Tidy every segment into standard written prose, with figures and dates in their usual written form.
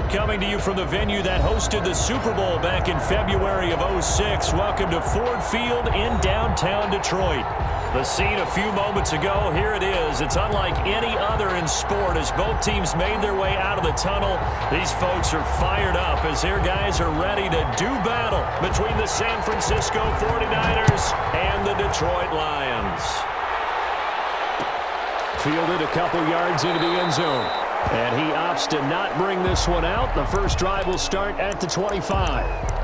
Coming to you from the venue that hosted the Super Bowl back in February of '06. Welcome to Ford Field in downtown Detroit. The scene a few moments ago, here it is. It's unlike any other in sport as both teams made their way out of the tunnel. These folks are fired up as their guys are ready to do battle between the San Francisco 49ers and the Detroit Lions. Fielded a couple yards into the end zone. And he opts to not bring this one out. The first drive will start at the 25.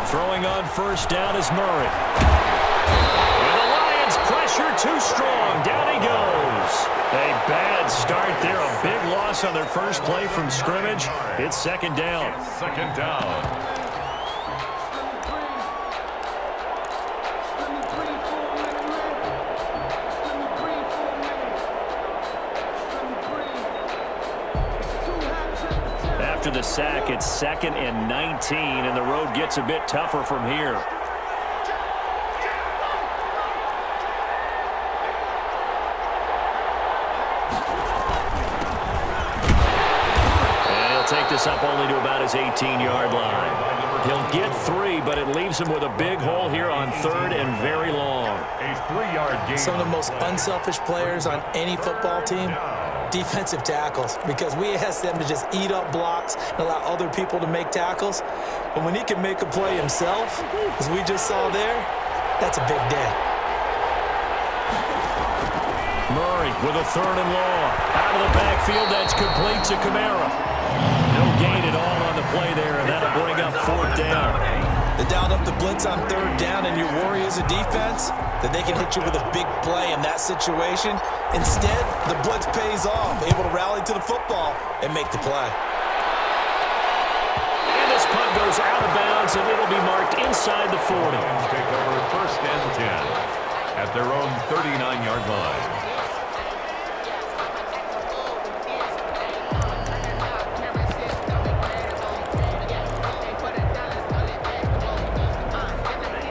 Throwing on first down is Murray. And the Lions pressure too strong. Down he goes. A bad start there. A big loss on their first play from scrimmage. It's second down. Second down. After the sack, it's 2nd and 19, and the road gets a bit tougher from here. And he'll take this up only to about his 18-yard line. He'll get 3, but it leaves him with a big hole here on 3rd and very long. A 3-yard gain. Some of the most unselfish players on any football team, defensive tackles, because we ask them to just eat up blocks and allow other people to make tackles. But when he can make a play himself, as we just saw there, that's a big day. Murray with a 3rd and long. Out of the backfield, that's complete to Kamara. No gain at all on the play there, and that'll bring up 4th down. They dialed up the blitz on 3rd down, and your worry as a defense that they can hit you with a big play in that situation. Instead, the blitz pays off, able to rally to the football and make the play. And this punt goes out of bounds, and it'll be marked inside the 40. Take over 1st and 10 at their own 39-yard line.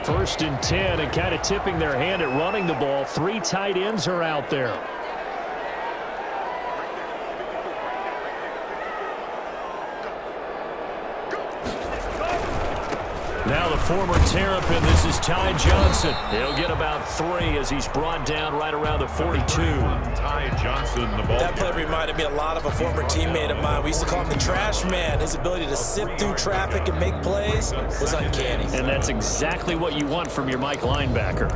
First and 10, and kind of tipping their hand at running the ball. 3 tight ends are out there. Now the former Terrapin, this is Ty Johnson. He'll get about 3 as he's brought down right around the 42. Ty Johnson, the ball. That play reminded me a lot of a former teammate of mine. We used to call him the trash man. His ability to sift through traffic and make plays was uncanny. And that's exactly what you want from your Mike linebacker.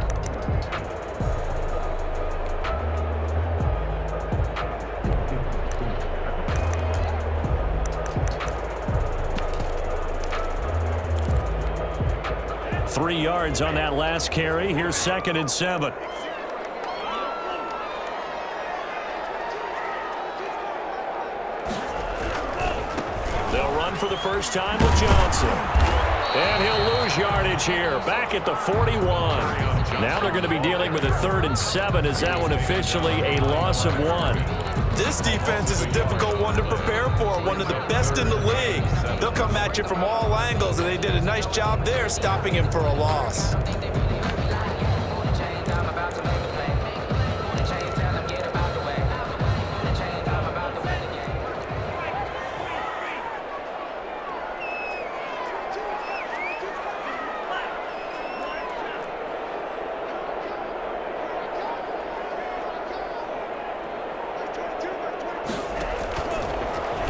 Three yards on that last carry. Here's 2nd and 7. They'll run for the first time with Johnson. And he'll lose yardage here. Back at the 41. Now they're going to be dealing with a 3rd and 7. Is that one officially a loss of 1? This defense is a difficult one to prepare for, one of the best in the league. They'll come at you from all angles, and they did a nice job there stopping him for a loss.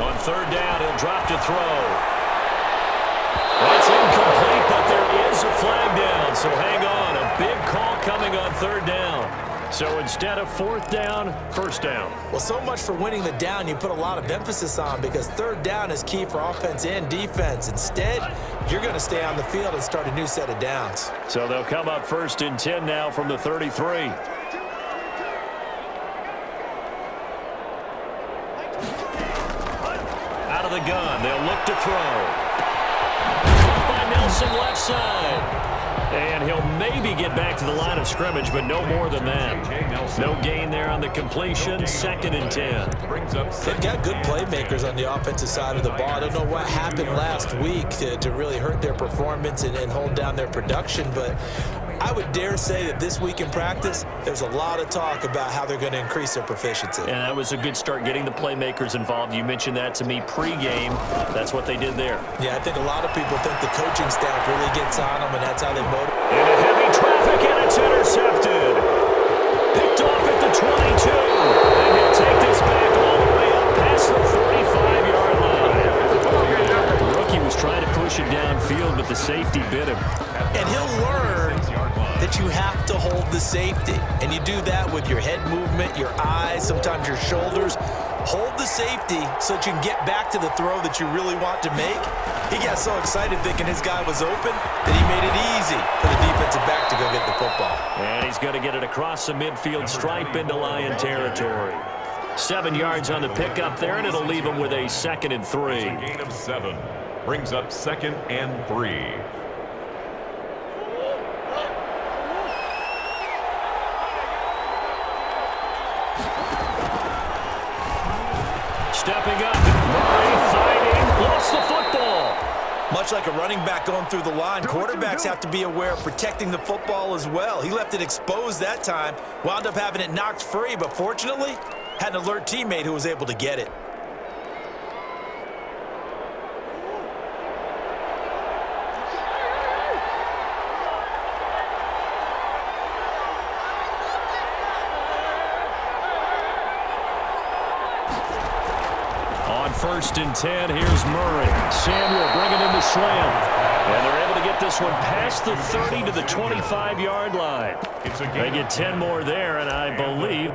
On 3rd down, he'll drop to throw. That's incomplete, but there is a flag down, so hang on. A big call coming on 3rd down. So instead of 4th down, 1st down. Well, so much for winning the down you put a lot of emphasis on, because 3rd down is key for offense and defense. Instead, you're going to stay on the field and start a new set of downs. So they'll come up 1st and 10 now from the 33. of the gun. They'll look to throw. Caught by Nelson left side. And he'll maybe get back to the line of scrimmage, but no more than that. No gain there on the completion. 2nd and 10. They've got good playmakers on the offensive side of the ball. I don't know what happened last week to really hurt their performance and hold down their production, but I would dare say that this week in practice, there's a lot of talk about how they're going to increase their proficiency. And that was a good start getting the playmakers involved. You mentioned that to me pregame. That's what they did there. Yeah, I think a lot of people think the coaching staff really gets on them, and that's how they motivate. Into heavy traffic, and it's intercepted. Picked off at the 22. And he'll take this back all the way up past the 45-yard line. The rookie was trying to push it downfield, but the safety bit him. And he'll learn that you have to hold the safety. And you do that with your head movement, your eyes, sometimes your shoulders. Hold the safety so that you can get back to the throw that you really want to make. He got so excited thinking his guy was open that he made it easy for the defensive back to go get the football. And he's going to get it across the midfield stripe into Lion territory. 7 yards on the pickup there, and it'll leave him with a 2nd and 3. Gain of 7 brings up 2nd and 3. Stepping up, Murray fighting, lost the football. Much like a running back going through the line, quarterbacks have to be aware of protecting the football as well. He left it exposed that time, wound up having it knocked free, but fortunately, had an alert teammate who was able to get it. On 1st and 10, here's Murray. Samuel bringing in the slam. And they're able to get this one past the 30 to the 25-yard line. They get 10 more there, and I believe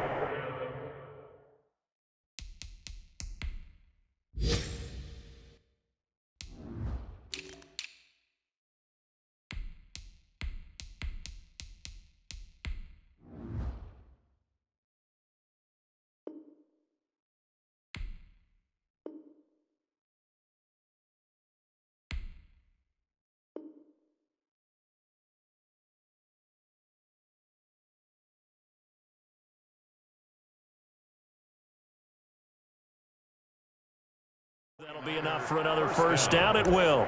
that'll be enough for another first down. It will.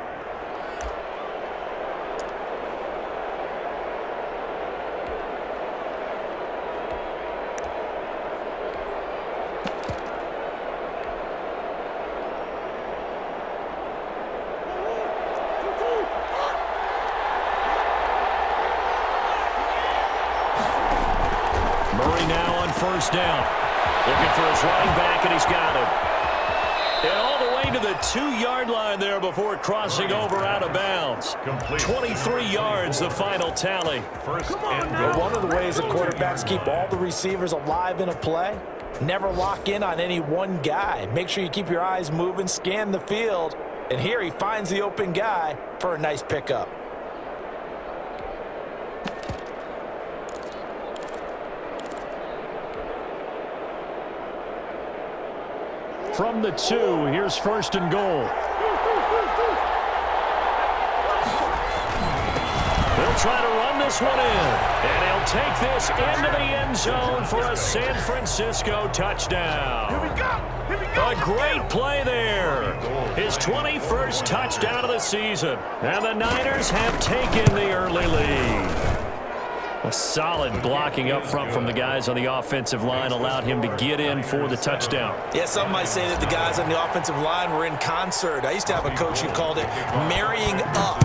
Murray now on 1st down. Looking for his running back, and he's got him. And all the way to the 2-yard line there before crossing over out of bounds. 23 yards, the final tally. Well, one of the ways that quarterbacks keep all the receivers alive in a play, never lock in on any one guy. Make sure you keep your eyes moving, scan the field, and here he finds the open guy for a nice pickup. From the 2, here's 1st and goal. They'll try to run this one in. And he'll take this into the end zone for a San Francisco touchdown. Here we go. Here we go. A great play there. His 21st touchdown of the season. And the Niners have taken the early lead. A solid blocking up front from the guys on the offensive line allowed him to get in for the touchdown. Yeah, some might say that the guys on the offensive line were in concert. I used to have a coach who called it marrying up,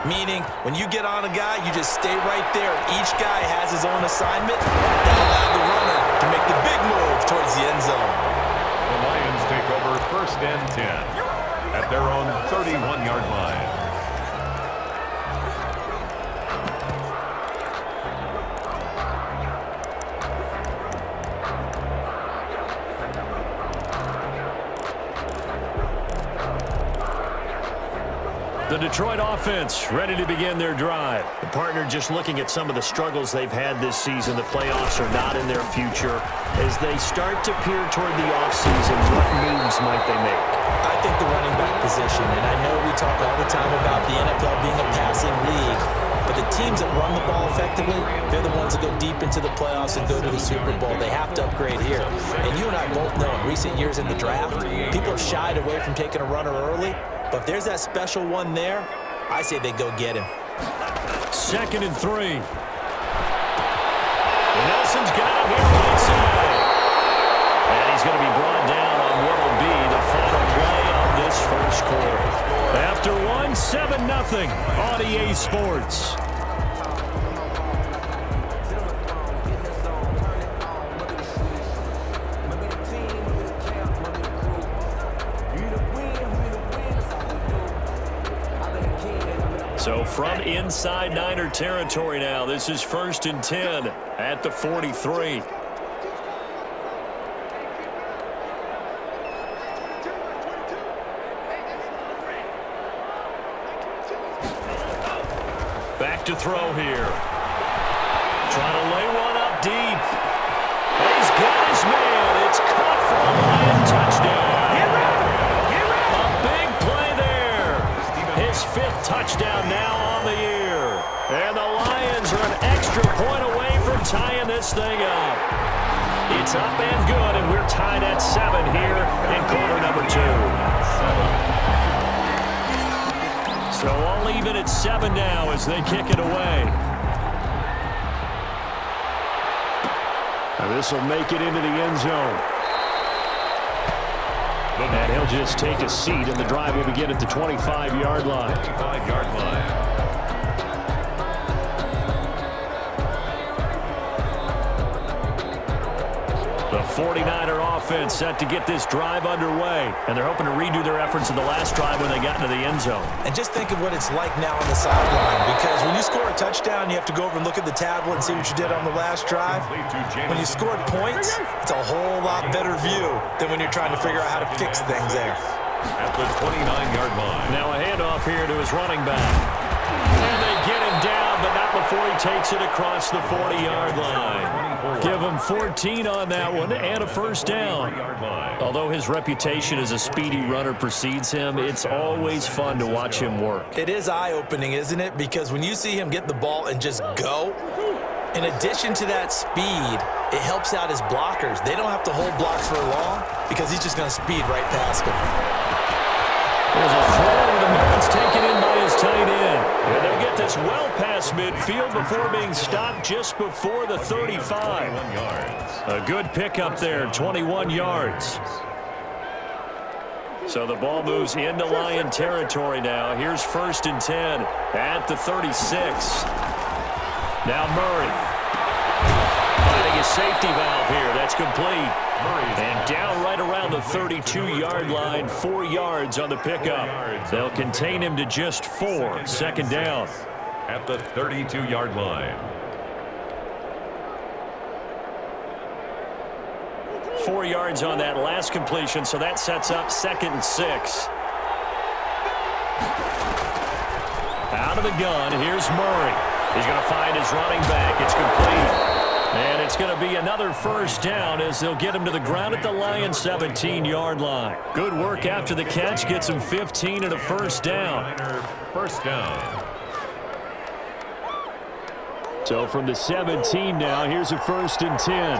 meaning when you get on a guy, you just stay right there. Each guy has his own assignment. That allowed the runner to make the big move towards the end zone. The Lions take over 1st and 10 at their own 31-yard line. The Detroit offense ready to begin their drive. The partner just looking at some of the struggles they've had this season. The playoffs are not in their future. As they start to peer toward the offseason, what moves might they make? I think the running back position, and I know we talk all the time about the NFL being a passing league, but the teams that run the ball effectively, they're the ones that go deep into the playoffs and go to the Super Bowl. They have to upgrade here. And you and I both know in recent years in the draft, people have shied away from taking a runner early. But if there's that special one there, I say they go get him. 2nd and 3. Nelson's got it here right side. And he's going to be brought down on what will be the final play of this first quarter. After 7-0 on EA Sports. So from inside Niner territory now, this is 1st and 10 at the 43. Back to throw here. Trying to lay one up deep. He's got his man. It's caught for a Lion touchdown. A big play there. His 5th touchdown now on the year. And the Lions are an extra point away from tying this thing up. It's up and good, and we're tied at 7 here in quarter number 2. So all even at 7 now as they kick it away. And this will make it into the end zone. And he'll just take a seat, and the drive will begin at the 25-yard line. 25-yard line. The 49er offense set to get this drive underway. And they're hoping to redo their efforts in the last drive when they got into the end zone. And just think of what it's like now on the sideline, because when you score a touchdown, you have to go over and look at the tablet and see what you did on the last drive. When you scored points, it's a whole lot better view than when you're trying to figure out how to fix things there. At the 29-yard line. Now a handoff here to his running back. And they get him down, but not before he takes it across the 40-yard line. Give him 14 on that one and a first down. Although his reputation as a speedy runner precedes him, it's always fun to watch him work. It is eye-opening, isn't it? Because when you see him get the ball and just go, in addition to that speed, it helps out his blockers. They don't have to hold blocks for long because he's just going to speed right past them. There's a throw, and the man's taken in by his tight end. And they'll get this well past midfield before being stopped just before the 35. A good pickup there, 21 yards. So the ball moves into Lion territory now. Here's 1st and 10 at the 36. Now Murray. Finding a safety valve here. That's complete. And down right around the 32-yard line, 4 yards on the pickup. They'll contain him to just 4. 2nd down. At the 32-yard line. 4 yards on that last completion, so that sets up 2nd and 6. Out of the gun, here's Murray. He's going to find his running back. It's complete. And it's going to be another first down as they'll get him to the ground at the Lions' 17-yard line. Good work after the catch. Gets him 15 and a first down. First down. So from the 17 now, here's a 1st and 10.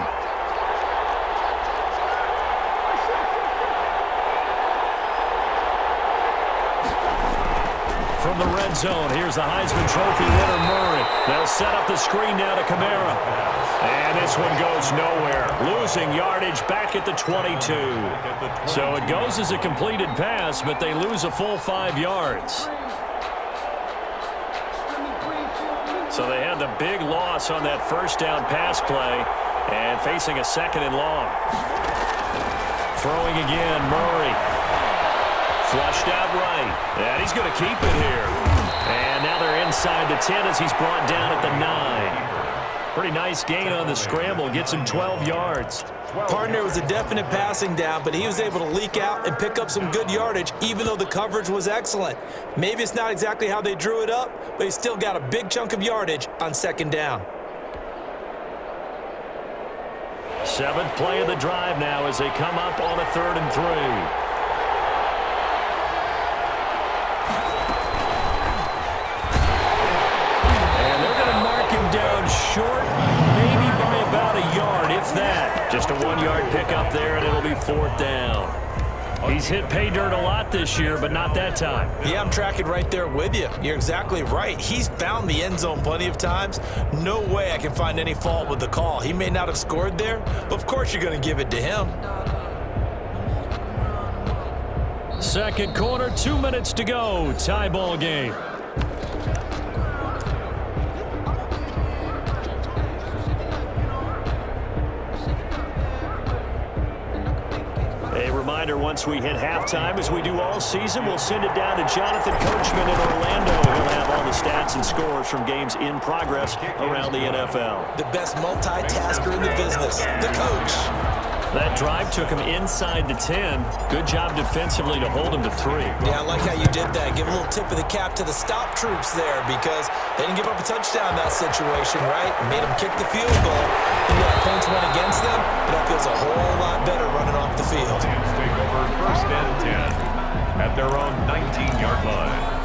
From the red zone, here's the Heisman Trophy winner, Murray. They'll set up the screen now to Kamara. And this one goes nowhere. Losing yardage back at the 22. So it goes as a completed pass, but they lose a full 5 yards. So they had the big loss on that first down pass play and facing a 2nd and long. Throwing again, Murray. Flushed out right. And he's going to keep it here. And now they're inside the 10 as he's brought down at the 9. Pretty nice gain on the scramble. Gets him 12 yards. Partner was a definite passing down, but he was able to leak out and pick up some good yardage, even though the coverage was excellent. Maybe it's not exactly how they drew it up, but he still got a big chunk of yardage on second down. 7th play of the drive now as they come up on a 3rd and 3. And they're going to mark him down short, maybe by about a yard, if that. Just a 1-yard pickup there, and it'll be 4th down. He's hit pay dirt a lot this year, but not that time. Yeah, I'm tracking right there with you. You're exactly right. He's found the end zone plenty of times. No way I can find any fault with the call. He may not have scored there, but of course you're going to give it to him. Second quarter, 2 minutes to go. Tie ball game. Reminder, once we hit halftime, as we do all season, we'll send it down to Jonathan Coachman in Orlando. He'll have all the stats and scores from games in progress around the NFL. The best multitasker in the business, the coach. That drive took him inside the 10. Good job defensively to hold him to 3. Yeah, I like how you did that. Give a little tip of the cap to the stop troops there because they didn't give up a touchdown in that situation, right? Made them kick the field goal. And yeah, points went against them, but that feels a whole lot better running off the field. Teams take over 1st and 10 at their own 19-yard line.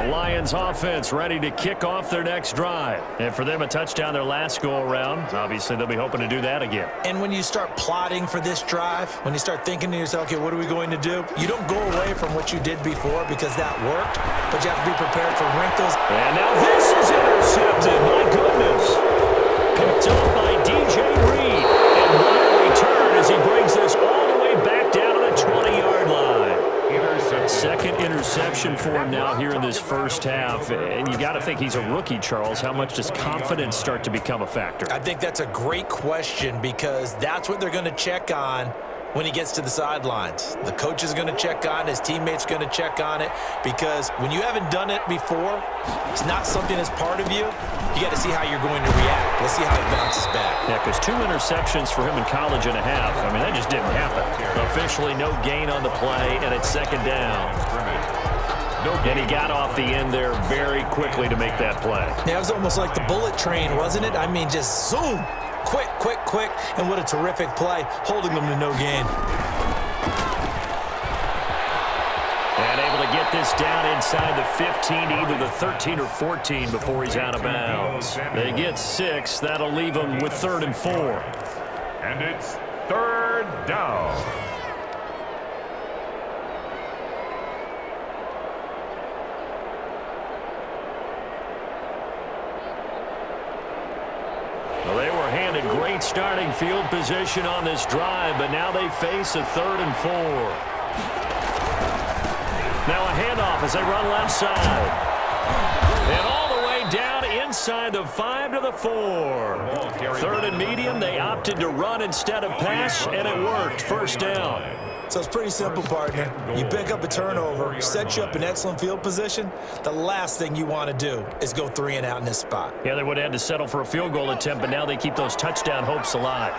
Lions offense ready to kick off their next drive. And for them, a touchdown their last go-around. Obviously, they'll be hoping to do that again. And when you start plotting for this drive, when you start thinking to yourself, okay, what are we going to do? You don't go away from what you did before because that worked, but you have to be prepared for wrinkles. And now this is intercepted. My goodness. Picked up by DJ Reed. And what a return as he brings this all the way back down to the 20-yard line. Second interception for him now here in this first half. And you got to think he's a rookie, Charles. How much does confidence start to become a factor? I think that's a great question because that's what they're going to check on when he gets to the sidelines. The coach is going to check on it. His teammates are going to check on it because when you haven't done it before, it's not something that's part of you. You got to see how you're going to react. Let's see how it bounces back. Yeah, because 2 interceptions for him in college and a half. I mean, that just didn't happen. Officially, no gain on the play, and it's second down. And he got off the end there very quickly to make that play. Yeah, it was almost like the bullet train, wasn't it? I mean, just zoom. Quick, quick, quick. And what a terrific play, holding them to no gain. And able to get this down inside the 15, either the 13 or 14 before he's out of bounds. They get 6. That'll leave them with 3rd and 4. And it's 3rd down. Well, they were handed great starting field position on this drive, but now they face a 3rd and 4. Now a handoff as they run left side. And all the way down inside the 5 to the 4. 3rd and medium, they opted to run instead of pass, and it worked. First down. So it's pretty simple, partner. You pick up a turnover, set you up in excellent field position. The last thing you want to do is go 3 and out in this spot. Yeah, they would have had to settle for a field goal attempt, but now they keep those touchdown hopes alive.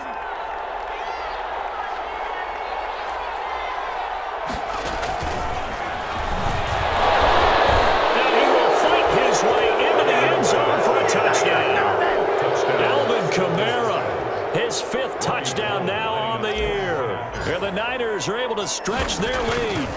And he will fight his way into the end zone for a touchdown. Alvin Kamara, his 5th touchdown now on the year. And the Niners are able to stretch their lead.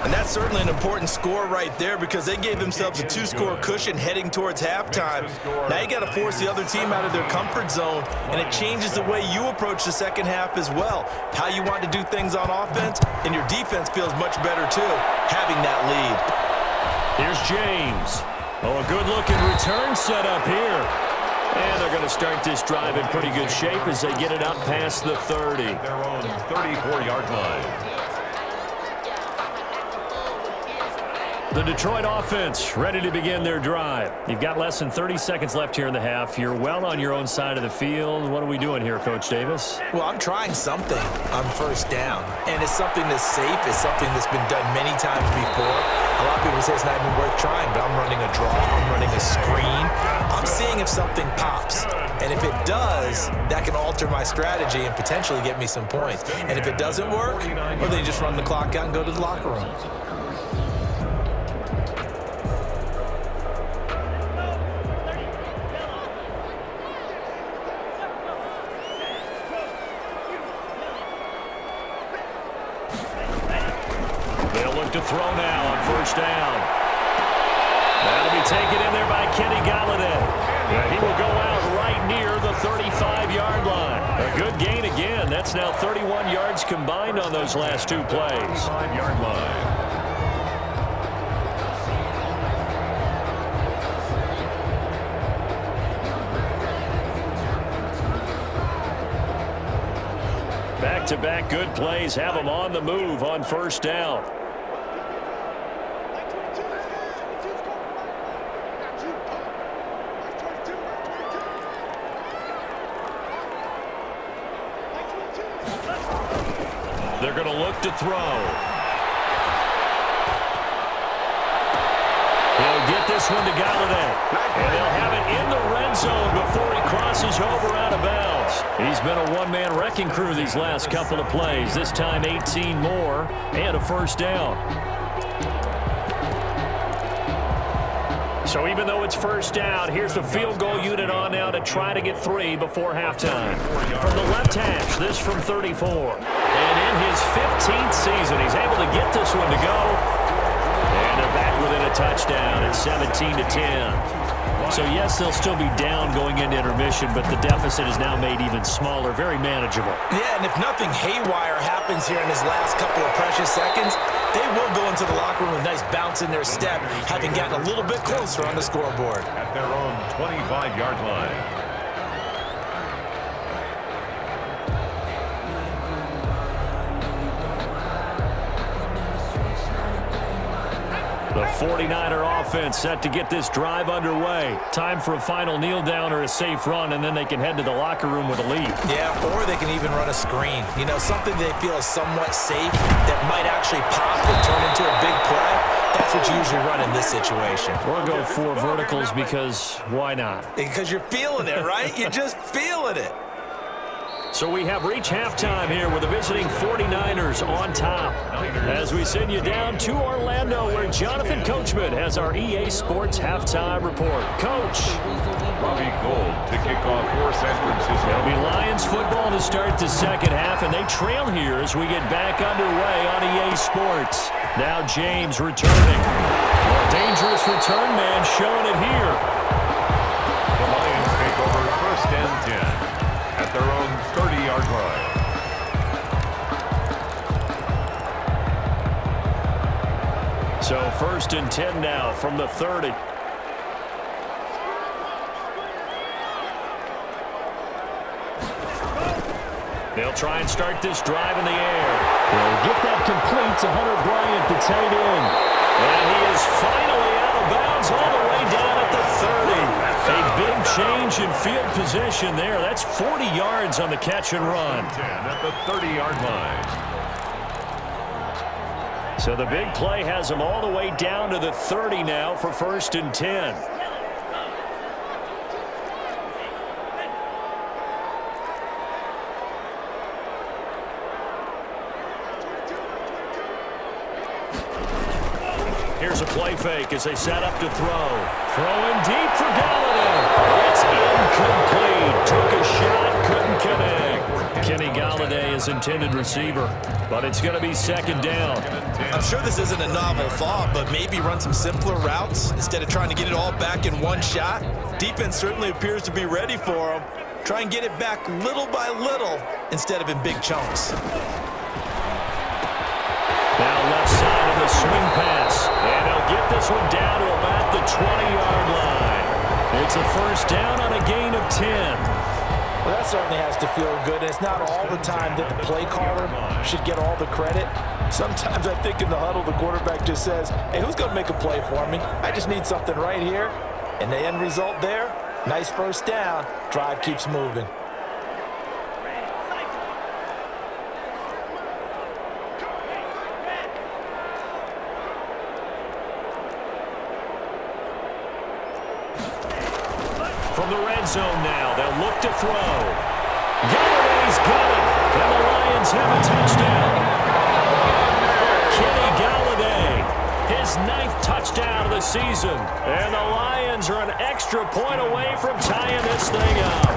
And that's certainly an important score right there because they gave themselves a 2-score cushion heading towards halftime. Now you got to force the other team out of their comfort zone, and it changes the way you approach the second half as well. How you want to do things on offense, and your defense feels much better too, having that lead. Here's James. Oh, a good-looking return set up here. And they're going to start this drive in pretty good shape as they get it up past the 30. Their own 34-yard line. The Detroit offense ready to begin their drive. You've got less than 30 seconds left here in the half. You're well on your own side of the field. What are we doing here, Coach Davis? Well, I'm trying something on first down, and it's something that's safe. It's something that's been done many times before. A lot of people say it's not even worth trying, but I'm running a draw. I'm running a screen. I'm seeing if something pops. And if it does, that can alter my strategy and potentially get me some points. And if it doesn't work, well, then you just run the clock out and go to the locker room. They'll look to throw now on first down. That'll be taken in there by Kenny Galladay. He will go out right near the 35-yard line. A good gain again. That's now 31 yards combined on those last two plays. 35-yard line. Back-to-back good plays have them on the move on first down. They're going to look to throw. He'll get this one to Galladay. And they'll have it in the red zone before he crosses over out of bounds. He's been a one-man wrecking crew these last couple of plays. This time 18 more and a first down. So even though it's first down, here's the field goal unit on now to try to get 3 before halftime. From the left hash, this from 34. And in his 15th season, he's able to get this one to go. And they're back within a touchdown at 17-10. So yes, they'll still be down going into intermission, but the deficit is now made even smaller, very manageable. Yeah, and if nothing haywire happens here in his last couple of precious seconds, they will go into the locker room with a nice bounce in their step, having gotten a little bit closer on the scoreboard. At their own 25-yard line. The 49er offense set to get this drive underway. Time for a final kneel down or a safe run, and then they can head to the locker room with a lead. Yeah, or they can even run a screen. You know, something they feel is somewhat safe that might actually pop and turn into a big play. That's what you usually run in this situation. Or go 4 verticals because why not? Because you're feeling it, right? You're just feeling it. So we have reached halftime here with the visiting 49ers on top. As we send you down to Orlando, where Jonathan Coachman has our EA Sports halftime report. Coach. Robbie Gould to kick off for San Francisco. It'll be Lions football to start the second half, and they trail here as we get back underway on EA Sports. Now James returning. Dangerous return man showing it here. The Lions take over first and 10 at their own 30-yard line. So first and 10 now from the 30. They'll try and start this drive in the air. They'll get that complete to Hunter Bryant, the tight end. And he is finally out of bounds all the way down at the 30. A big change in field position there. That's 40 yards on the catch and run. 10 at the 30-yard line. So the big play has them all the way down to the 30 now for first and 10. Here's a play fake as they set up to throw. Throwing deep for Galladay. It's incomplete. Took a shot, couldn't connect. Kenny Galladay is intended receiver, but it's going to be second down. I'm sure this isn't a novel thought, but maybe run some simpler routes instead of trying to get it all back in one shot. Defense certainly appears to be ready for them. Try and get it back little by little instead of in big chunks. Now left side of the swing pass. And they'll get this one down to about the 20-yard line. It's a first down on a gain of 10. Well, that certainly has to feel good. And it's not all the time that the play caller should get all the credit. Sometimes I think in the huddle, the quarterback just says, hey, who's going to make a play for me? I just need something right here. And the end result there, nice first down. Drive keeps moving. From the red zone now, they'll look to throw. Galladay's got it, and the Lions have a touchdown. Kenny Galladay, his 9th touchdown of the season. And the Lions are an extra point away from tying this thing up.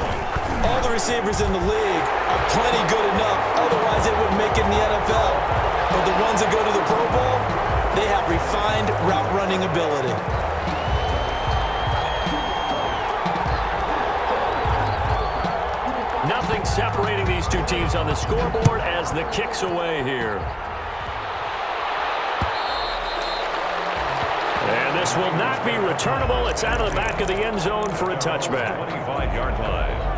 All the receivers in the league are plenty good enough, otherwise they wouldn't make it in the NFL. But the ones that go to the Pro Bowl, they have refined route running ability. Nothing separating these two teams on the scoreboard as the kick's away here. And this will not be returnable. It's out of the back of the end zone for a touchback. 25-yard line.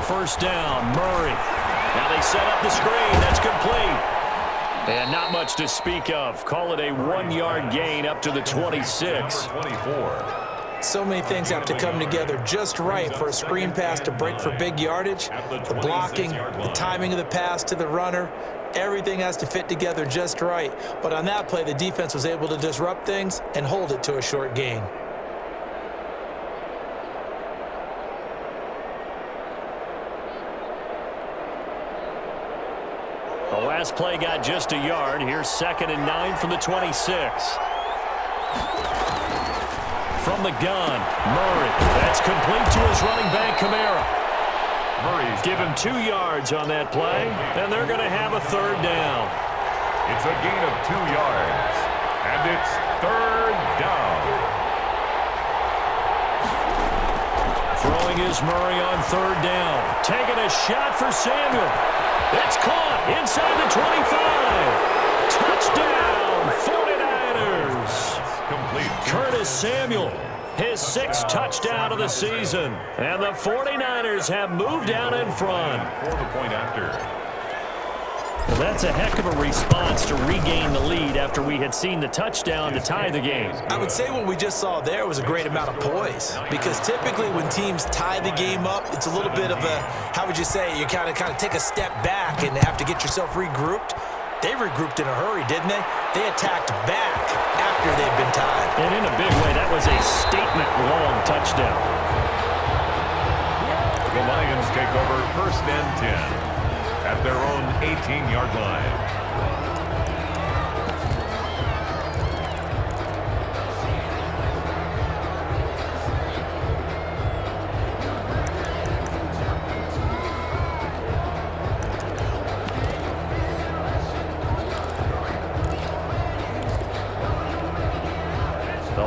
First down, Murray. Now they set up the screen. That's complete. And not much to speak of. Call it a 1-yard gain up to the 26. 24. So many things have to come together just right for a screen pass to break for big yardage. The blocking, the timing of the pass to the runner, everything has to fit together just right. But on that play, the defense was able to disrupt things and hold it to a short gain. The last play got just a yard. Here's 2nd and 9 from the 26. From the gun, Murray. That's complete to his running back, Kamara. Murray's Give him 2 yards on that play, and they're going to have a 3rd down. It's a gain of 2 yards, and it's 3rd down. Throwing is Murray on 3rd down. Taking a shot for Samuel. It's caught inside the 25. Touchdown, 49ers. Complete. Curtis Samuel, his 6th touchdown of the season. And the 49ers have moved down in front. For the point after. Well, that's a heck of a response to regain the lead after we had seen the touchdown to tie the game. I would say what we just saw there was a great amount of poise, because typically when teams tie the game up, it's a little bit of a, how would you say, you kind of take a step back and have to get yourself regrouped. They regrouped in a hurry, didn't they? They attacked back after they'd been tied. And in a big way, that was a statement-long touchdown. The Lions take over 1st and 10 at their own 18-yard line.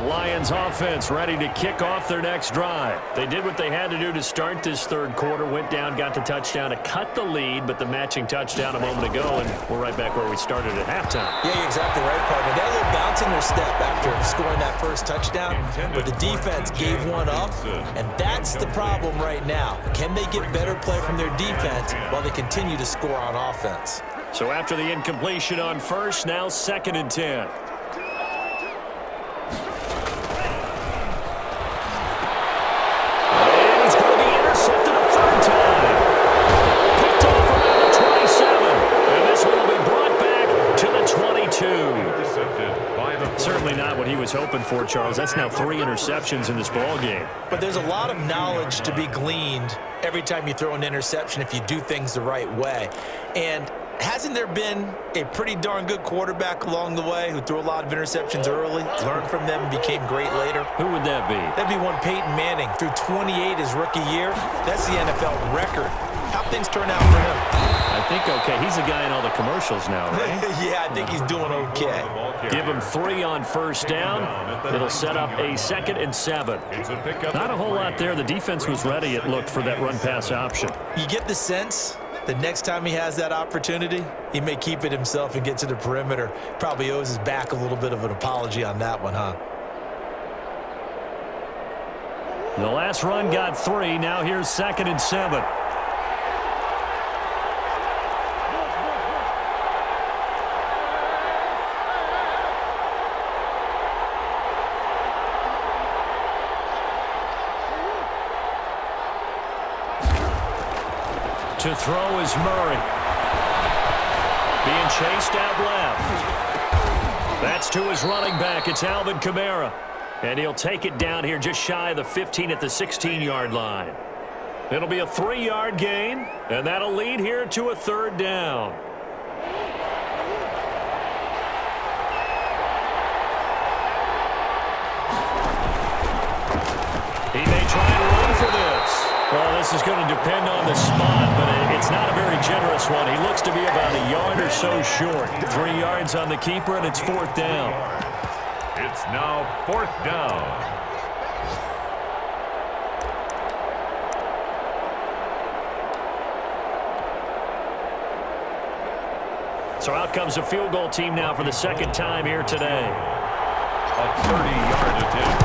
Lions offense ready to kick off their next drive. They did what they had to do to start this 3rd quarter, went down, got the touchdown to cut the lead, but the matching touchdown a moment ago, and we're right back where we started at halftime. Yeah, you're exactly right, partner. They had a little bounce in their step after scoring that first touchdown, but the defense gave one up, and that's the problem right now. Can they get better play from their defense while they continue to score on offense? So after the incompletion on 1st, now 2nd and 10. Certainly not what he was hoping for, Charles. That's now 3 interceptions in this ball game. But there's a lot of knowledge to be gleaned every time you throw an interception if you do things the right way. And hasn't there been a pretty darn good quarterback along the way who threw a lot of interceptions early, learned from them, and became great later? Who would that be? That'd be one Peyton Manning. Threw 28 his rookie year. That's the NFL record. How things turn out for him? I think okay. He's a guy in all the commercials now, right? Yeah, I think he's doing okay. Give him 3 on first down. It'll set up a 2nd and 7. Not a whole lot there. The defense was ready, it looked, for that run-pass option. You get the sense that next time he has that opportunity, he may keep it himself and get to the perimeter. Probably owes his back a little bit of an apology on that one, huh? The last run got 3. Now here's 2nd and 7. To throw is Murray. Being chased out left. That's to his running back. It's Alvin Kamara. And he'll take it down here just shy of the 15 at the 16-yard line. It'll be a 3-yard gain, and that'll lead here to a 3rd down. He may try and run for this. Well, this is going to depend on the spot, but it's not a very generous one. He looks to be about a yard or so short. 3 yards on the keeper, and it's 4th down. It's now 4th down. So out comes a field goal team now for the 2nd time here today. A 30-yard attempt.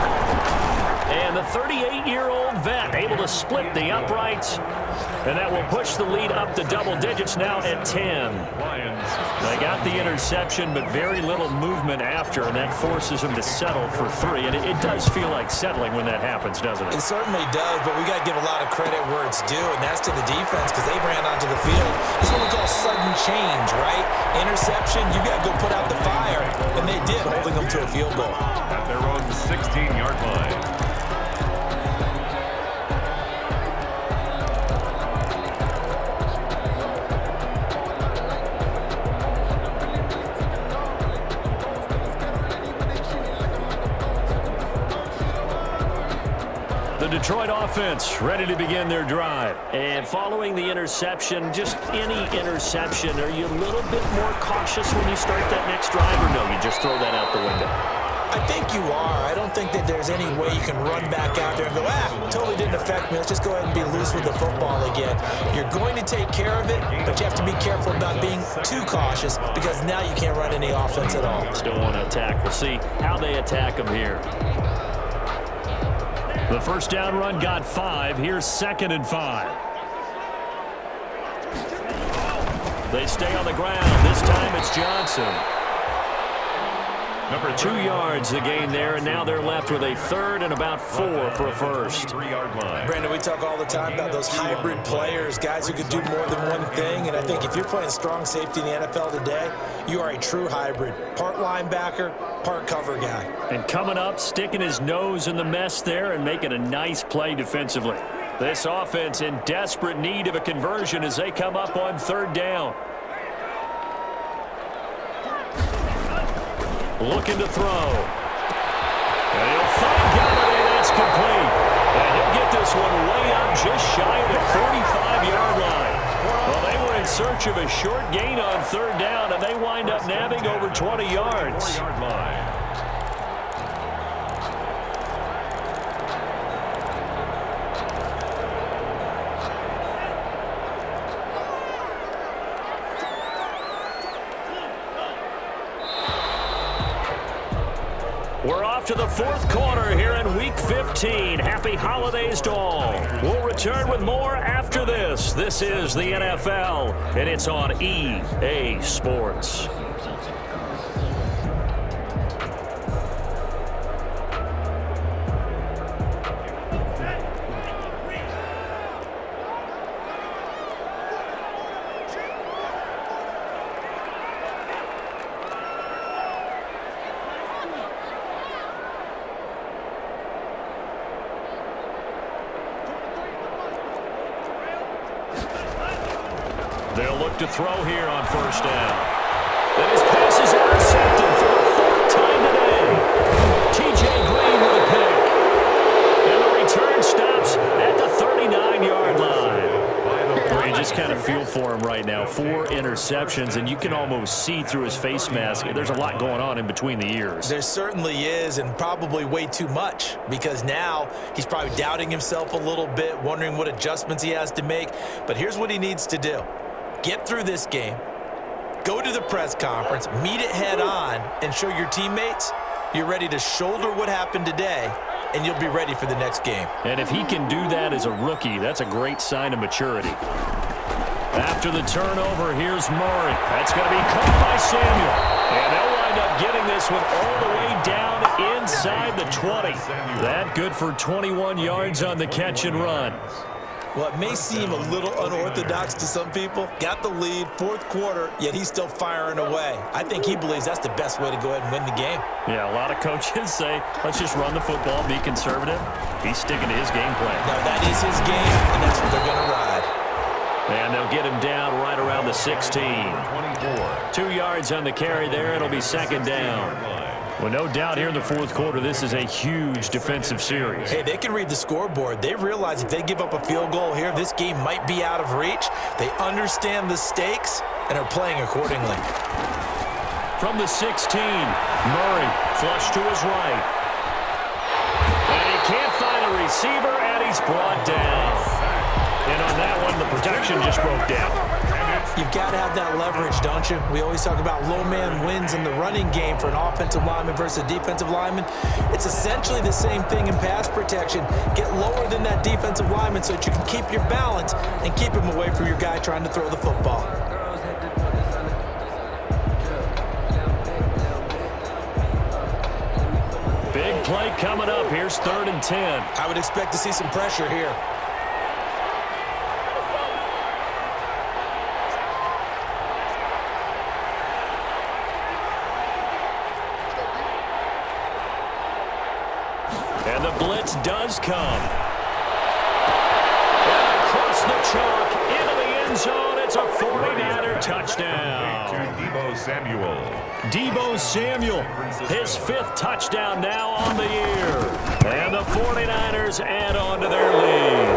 And the 38-year-old vet able to split the uprights. And that will push the lead up to double digits now at 10. They got the interception, but very little movement after, and that forces them to settle for 3. And it does feel like settling when that happens, doesn't it? It certainly does, but we got to give a lot of credit where it's due, and that's to the defense because they ran onto the field. This is what we call sudden change, right? Interception, you got to go put out the fire, and they did, holding them to a field goal. At their own 16-yard line. The Detroit offense ready to begin their drive. And following the interception, just any interception, are you a little bit more cautious when you start that next drive, or no, you just throw that out the window? I think you are. I don't think that there's any way you can run back out there and go, totally didn't affect me. Let's just go ahead and be loose with the football again. You're going to take care of it, but you have to be careful about being too cautious because now you can't run any offense at all. Still want to attack. We'll see how they attack them here. The first down run got 5. Here's 2nd and 5. They stay on the ground. This time it's Johnson. Number 2 yards the gain there, and now they're left with a 3rd and about 4 for a first. Brandon, we talk all the time about those hybrid players, guys who could do more than one thing, and I think if you're playing strong safety in the NFL today, you are a true hybrid. Part linebacker, part cover guy. And coming up, sticking his nose in the mess there and making a nice play defensively. This offense in desperate need of a conversion as they come up on 3rd down. Looking to throw. And he'll find Galladay. That's complete. And he'll get this one way up just shy of the 45-yard line. Well, they were in search of a short gain on 3rd down, and they wind up nabbing over 20 yards. We're off to the 4th quarter here in Week 15. Happy holidays to all. We'll return with more after this. This is the NFL, and it's on EA Sports. They'll look to throw here on 1st down. And his pass is intercepted for the 4th time today. T.J. Green with a pick. And the return stops at the 39-yard line. Where you just kind right now. 4 interceptions, and you can almost see through his face mask. There's a lot going on in between the ears. There certainly is, and probably way too much, because now he's probably doubting himself a little bit, wondering what adjustments he has to make. But here's what he needs to do. Get through this game, go to the press conference, meet it head on, and show your teammates you're ready to shoulder what happened today, and you'll be ready for the next game. And if he can do that as a rookie, that's a great sign of maturity. After the turnover, here's Murray. That's going to be caught by Samuel. And they'll wind up getting this one all the way down inside the 20. That good for 21 yards on the catch and run. Well, it may seem a little unorthodox to some people. Got the lead, 4th quarter, yet he's still firing away. I think he believes that's the best way to go ahead and win the game. Yeah, a lot of coaches say, let's just run the football, be conservative. He's sticking to his game plan. No, that is his game, and that's what they're going to ride. And they'll get him down right around the 16. 2 yards on the carry there. It'll be 2nd down. Well, no doubt here in the 4th quarter, this is a huge defensive series. Hey, they can read the scoreboard. They realize if they give up a field goal here, this game might be out of reach. They understand the stakes and are playing accordingly. From the 16, Murray flush to his right. And he can't find a receiver, and he's brought down. And on that one, the protection just broke down. You've got to have that leverage, don't you? We always talk about low man wins in the running game for an offensive lineman versus a defensive lineman. It's essentially the same thing in pass protection. Get lower than that defensive lineman so that you can keep your balance and keep him away from your guy trying to throw the football. Big play coming up. Here's 3rd and 10. I would expect to see some pressure here. And the blitz does come. And across the chalk into the end zone. It's a 49er touchdown. To Deebo Samuel. Deebo Samuel, his 5th touchdown now on the year. And the 49ers add on to their lead.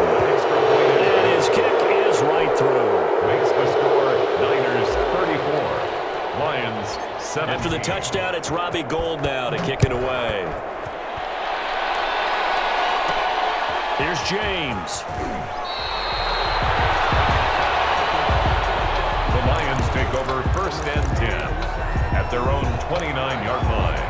And his kick is right through. Makes the score Niners 34. Lions 17. After the touchdown, it's Robbie Gould now to kick it away. Here's James. The Lions take over 1st and 10 at their own 29-yard line.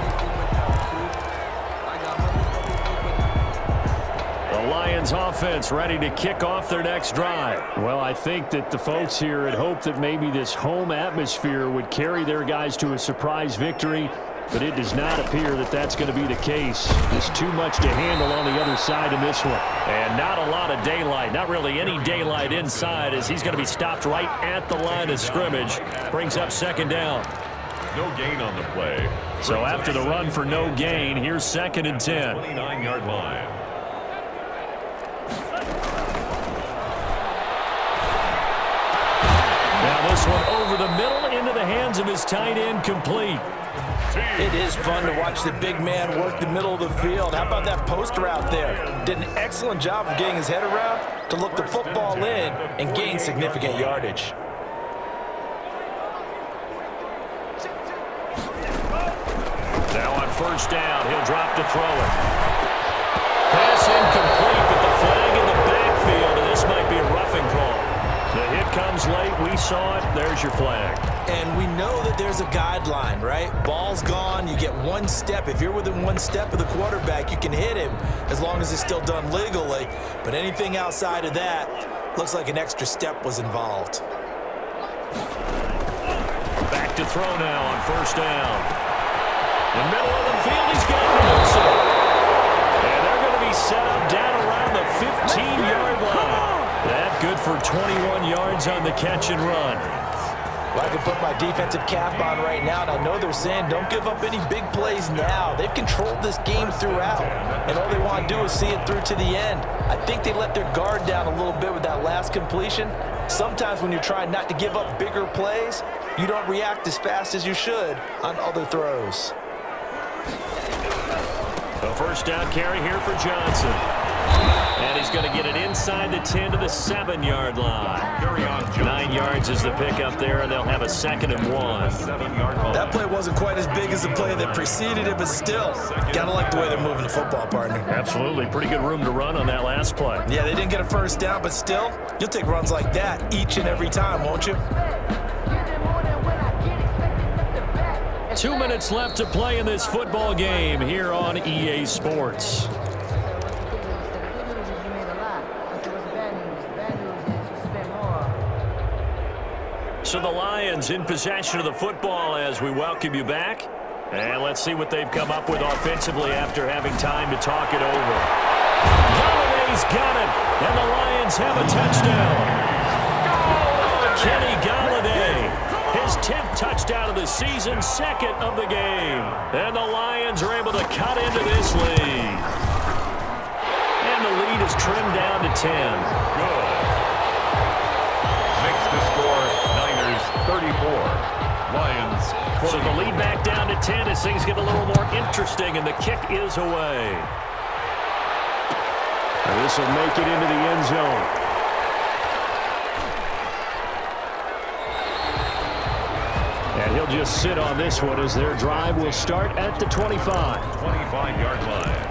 The Lions offense ready to kick off their next drive. Well, I think that the folks here had hoped that maybe this home atmosphere would carry their guys to a surprise victory, but it does not appear that that's going to be the case. There's too much to handle on the other side in this one. And not a lot of daylight, not really any daylight inside, as he's going to be stopped right at the line of scrimmage. Brings up 2nd down. No gain on the play. So after the run for no gain, here's 2nd and 10. 29-yard line. Now this one over the middle into the hands of his tight end, complete. It is fun to watch the big man work the middle of the field. How about that post route there? Did an excellent job of getting his head around to look the football in and gain significant yardage. Now on 1st down, he'll drop to throw it. Pass incomplete, but the flag in the backfield, and this might be a roughing call. The hit comes late. We saw it. There's your flag. And we know that there's a guideline, right? Ball's gone. You get 1 step. If you're within 1 step of the quarterback, you can hit him as long as it's still done legally. But anything outside of that, looks like an extra step was involved. Back to throw now on 1st down. In the middle of the field, he's got Wilson. And they're going to be set up down around the 15-yard line. That good for 21 yards on the catch and run. Well, I can put my defensive cap on right now, and I know they're saying don't give up any big plays now. They've controlled this game throughout, and all they want to do is see it through to the end. I think they let their guard down a little bit with that last completion. Sometimes when you're trying not to give up bigger plays, you don't react as fast as you should on other throws. The 1st down carry here for Johnson. And he's going to get it inside the 10 to the 7-yard line. 9 yards is the pickup there, and they'll have a 2nd and 1. That play wasn't quite as big as the play that preceded it, but still, gotta like the way they're moving the football, partner. Absolutely. Pretty good room to run on that last play. Yeah, they didn't get a first down, but still, you'll take runs like that each and every time, won't you? 2 minutes left to play in this football game here on EA Sports. So the Lions in possession of the football as we welcome you back. And let's see what they've come up with offensively after having time to talk it over. Galladay's got it, and the Lions have a touchdown. Kenny Galladay, his 10th touchdown of the season, 2nd of the game. And the Lions are able to cut into this lead. And the lead is trimmed down to 10. Good. Makes the score Niners 34. Lions 20. So the lead back down to 10 as things get a little more interesting, and the kick is away. And this will make it into the end zone. And he'll just sit on this one as their drive will start at the 25. 25-yard line.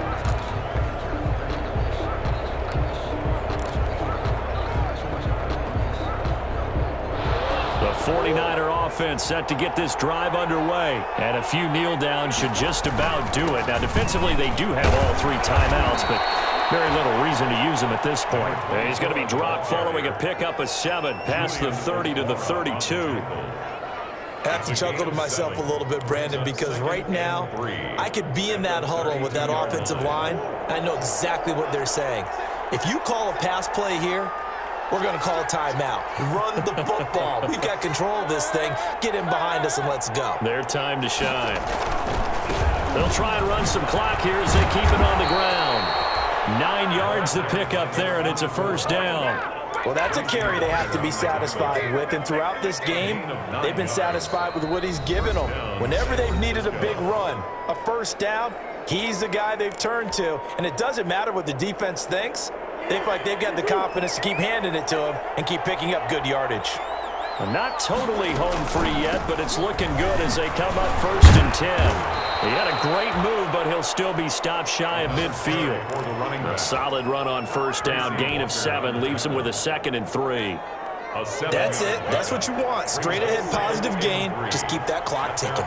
The 49er offense set to get this drive underway. And a few kneel downs should just about do it. Now, defensively, they do have all 3 timeouts, but very little reason to use them at this point. And he's going to be dropped following a pickup of 7 past the 30 to the 32. I have to chuckle to myself a little bit, Brandon, because right now I could be in that huddle with that offensive line. I know exactly what they're saying. If you call a pass play here, we're going to call a timeout. Run the football. We've got control of this thing. Get in behind us and let's go. Their time to shine. They'll try and run some clock here as they keep it on the ground. 9 yards to pick up there, and it's a first down. Well, that's a carry they have to be satisfied with, and throughout this game, they've been satisfied with what he's given them. Whenever they've needed a big run, a first down, he's the guy they've turned to, and it doesn't matter what the defense thinks. They feel like they've got the confidence to keep handing it to him and keep picking up good yardage. Not totally home free yet, but it's looking good as they come up 1st and 10. He had a great move, but he'll still be stopped shy of midfield. A solid run on first down, gain of 7, leaves him with a 2nd and 3. That's it. That's what you want. Straight ahead positive gain. Just keep that clock ticking.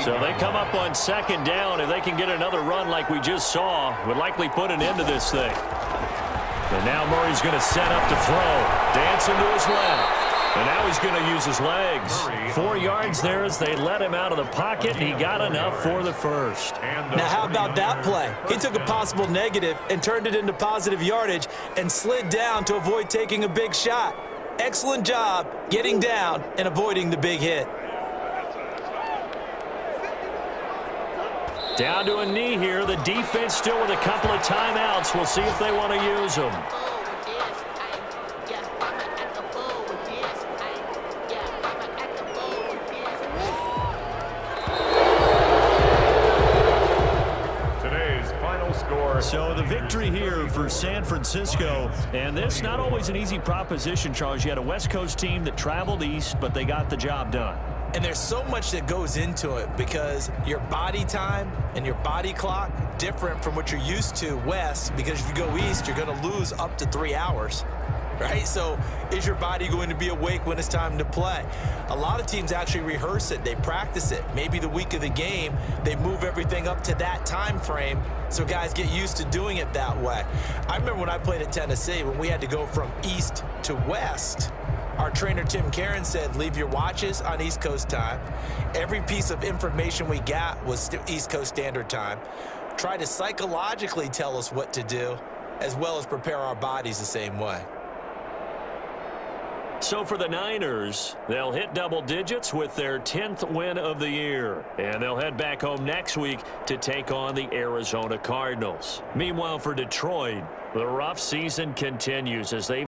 So they come up on 2nd down. If they can get another run like we just saw, would likely put an end to this thing. And now Murray's going to set up to throw. Dancing to his left. And now he's going to use his legs. 4 yards there as they let him out of the pocket, and he got enough for the first. Now, how about that play? He took a possible negative and turned it into positive yardage and slid down to avoid taking a big shot. Excellent job getting down and avoiding the big hit. Down to a knee here. The defense still with a couple of timeouts. We'll see if they want to use them. So the victory here for San Francisco, and this not always an easy proposition, Charles. You had a West Coast team that traveled east, but they got the job done. And there's so much that goes into it because your body time and your body clock different from what you're used to west, because if you go east, you're going to lose up to 3 hours. Right? So is your body going to be awake when it's time to play? A lot of teams actually rehearse it. They practice it. Maybe the week of the game, they move everything up to that time frame so guys get used to doing it that way. I remember when I played at Tennessee, when we had to go from east to west, our trainer, Tim Karen, said, leave your watches on East Coast time. Every piece of information we got was East Coast Standard Time. Try to psychologically tell us what to do, as well as prepare our bodies the same way. So for the Niners, they'll hit double digits with their 10th win of the year. And they'll head back home next week to take on the Arizona Cardinals. Meanwhile, for Detroit, the rough season continues as they